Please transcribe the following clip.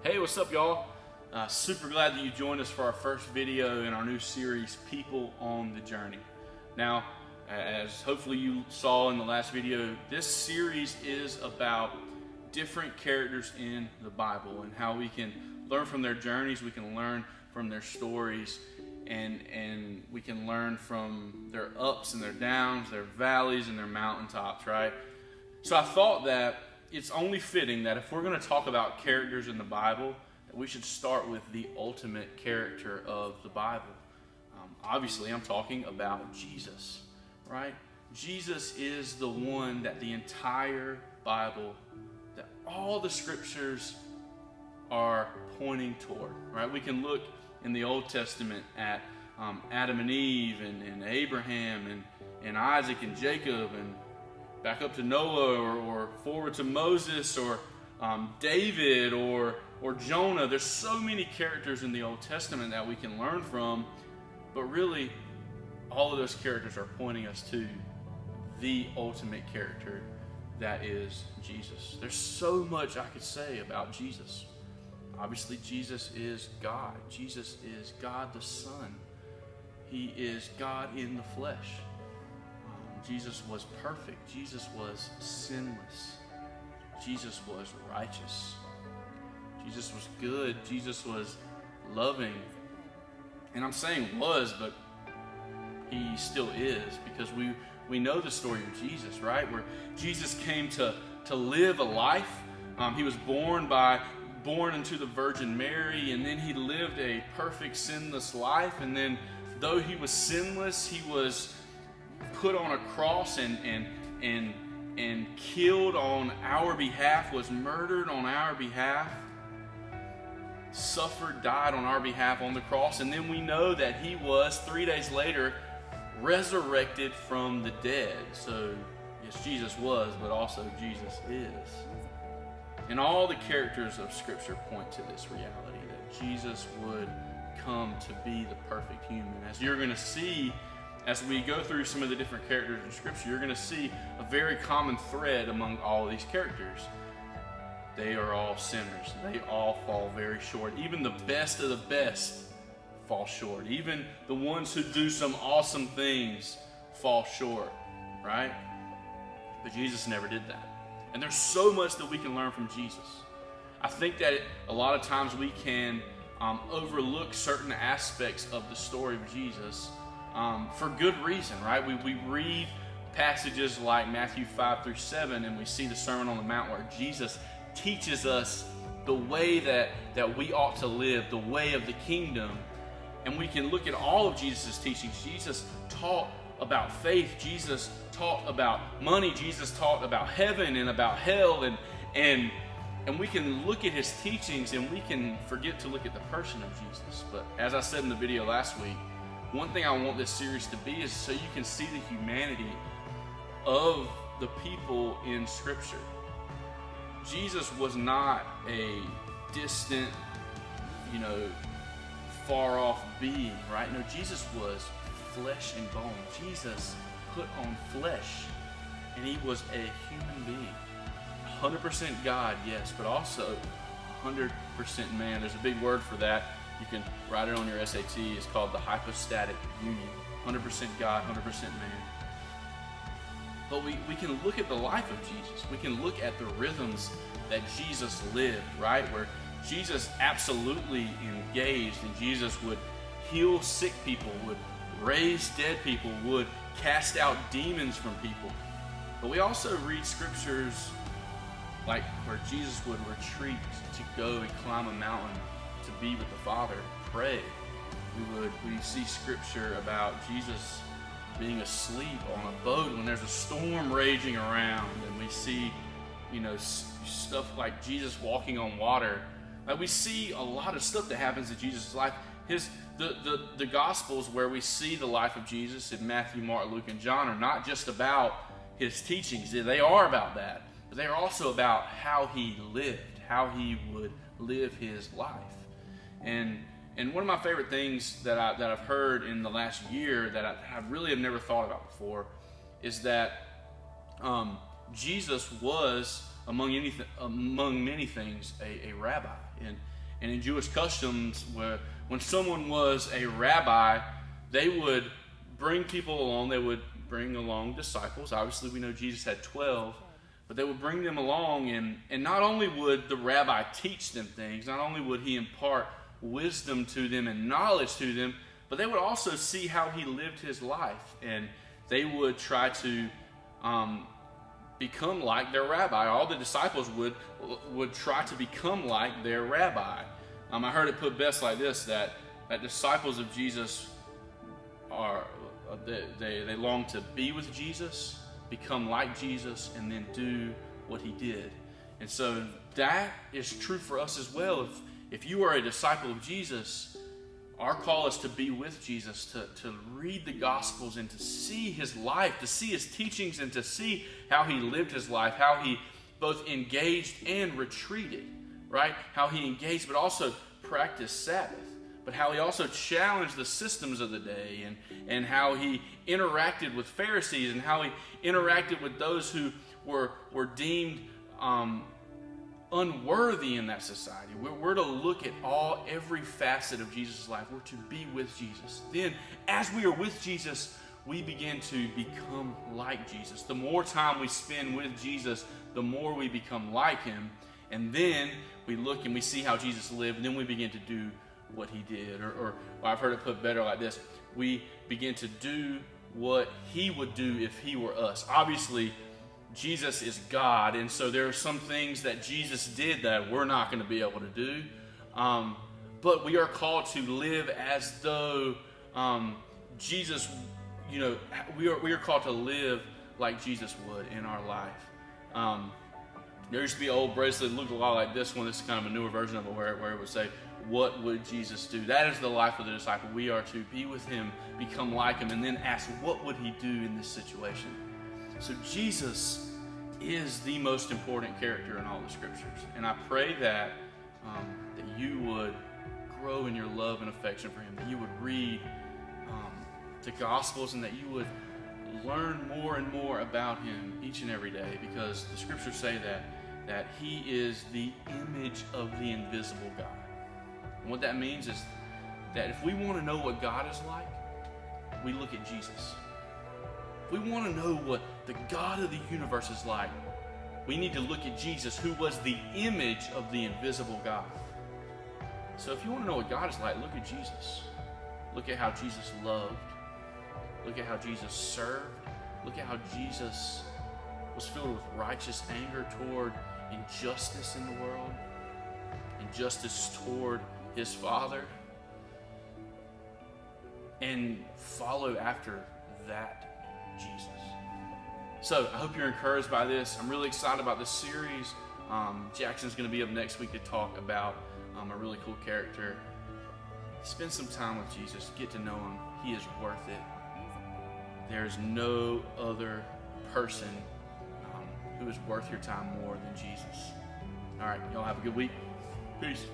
Hey, what's up, y'all? Super glad that you joined us for our first video in our new series, People on the Journey. Now, as hopefully you saw in the last video, this series is about different characters in the Bible and how we can learn from their journeys, we can learn from their stories, and we can learn from their ups and their downs, their valleys and their mountaintops, right? So I thought that it's only fitting that if we're going to talk about characters in the Bible, that we should start with the ultimate character of the Bible. Obviously, I'm talking about Jesus, right? Jesus is the one that the entire Bible, that all the scriptures are pointing toward, right? We can look in the Old Testament at Adam and Eve and Abraham and Isaac and Jacob, and back up to Noah or forward to Moses or David or Jonah. There's so many characters in the Old Testament that we can learn from, but really all of those characters are pointing us to the ultimate character, that is Jesus. There's so much I could say about Jesus. Obviously, Jesus is God. Jesus is God the Son. He is God in the flesh. Jesus was perfect. Jesus was sinless. Jesus was righteous. Jesus was good. Jesus was loving. And I'm saying was, but he still is, because we know the story of Jesus, right? Where Jesus came to live a life. He was born into the Virgin Mary, and then he lived a perfect sinless life. And then though he was sinless, he was put on a cross and killed on our behalf, was murdered on our behalf, suffered, died on our behalf on the cross. And then we know that he was 3 days later resurrected from the dead. So yes, Jesus was, but also Jesus is. And all the characters of Scripture point to this reality, that Jesus would come to be the perfect human. As you're going to see, as we go through some of the different characters in Scripture, you're going to see a very common thread among all of these characters. They are all sinners. They all fall very short. Even the best of the best fall short. Even the ones who do some awesome things fall short, right? But Jesus never did that. And there's so much that we can learn from Jesus. I think that a lot of times we can overlook certain aspects of the story of Jesus for good reason, right? We read passages like Matthew 5-7, and we see the Sermon on the Mount where Jesus teaches us the way that we ought to live, the way of the kingdom. And we can look at all of Jesus' teachings. Jesus taught about faith. Jesus taught about money. Jesus taught about heaven and about hell. And we can look at his teachings and we can forget to look at the person of Jesus. But as I said in the video last week, one thing I want this series to be is so you can see the humanity of the people in Scripture. Jesus was not a distant, far off being, right? No, Jesus was flesh and bone. Jesus put on flesh, and he was a human being. 100% God, yes, but also 100% man. There's a big word for that. You can write it on your SAT. It's called the hypostatic union. 100% God, 100% man. But we can look at the life of Jesus. We can look at the rhythms that Jesus lived, right? Where Jesus absolutely engaged, and Jesus would heal sick people, would raise dead people, would cast out demons from people. But we also read scriptures like where Jesus would retreat to go and climb a mountain to be with the Father, pray. We see scripture about Jesus being asleep on a boat when there's a storm raging around, and we see, stuff like Jesus walking on water. Like, we see a lot of stuff that happens in Jesus' life. The Gospels, where we see the life of Jesus in Matthew, Mark, Luke, and John, are not just about his teachings. They are about that, but they are also about how he lived, how he would live his life. And one of my favorite things that I've heard in the last year that I really have never thought about before is that Jesus was among many things, a rabbi. And in Jewish customs, when someone was a rabbi, they would bring people along. They would bring along disciples. Obviously, we know Jesus had 12, but they would bring them along, and not only would the rabbi teach them things, not only would he impart wisdom to them and knowledge to them, but they would also see how he lived his life, and they would try to become like their rabbi. All the disciples would try to become like their rabbi. I heard it put best like this, that disciples of Jesus they long to be with Jesus, become like Jesus, and then do what he did. And so that is true for us as well. If you are a disciple of Jesus, our call is to be with Jesus, to read the Gospels and to see his life, to see his teachings, and to see how he lived his life, how he both engaged and retreated, right? How he engaged but also practiced Sabbath, but how he also challenged the systems of the day, and how he interacted with Pharisees, and how he interacted with those who were deemed unworthy in that society. We're to look at every facet of Jesus' life. We're to be with Jesus. Then, as we are with Jesus, we begin to become like Jesus. The more time we spend with Jesus, the more we become like him. And then we look and we see how Jesus lived, and then we begin to do what he did. Or I've heard it put better like this: we begin to do what he would do if he were us. Obviously, Jesus is God, and so there are some things that Jesus did that we're not going to be able to do. But we are called to live as though Jesus, we are called to live like Jesus would in our life. There used to be an old bracelet that looked a lot like this one. This is kind of a newer version of it where it would say, "What would Jesus do?" That is the life of the disciple. We are to be with him, become like him, and then ask, what would he do in this situation? So Jesus is the most important character in all the scriptures. And I pray that you would grow in your love and affection for him, that you would read the Gospels, and that you would learn more and more about him each and every day, because the scriptures say that he is the image of the invisible God. And what that means is that if we want to know what God is like, we look at Jesus. If we want to know what the God of the universe is like, we need to look at Jesus, who was the image of the invisible God. So if you want to know what God is like, look at Jesus. Look at how Jesus loved. Look at how Jesus served. Look at how Jesus was filled with righteous anger toward injustice in the world, injustice toward his Father, and follow after that Jesus. So I hope you're encouraged by this. I'm really excited about this series. Jackson's going to be up next week to talk about a really cool character. Spend some time with Jesus. Get to know him. He is worth it. There's no other person who is worth your time more than Jesus. All right, y'all have a good week. Peace.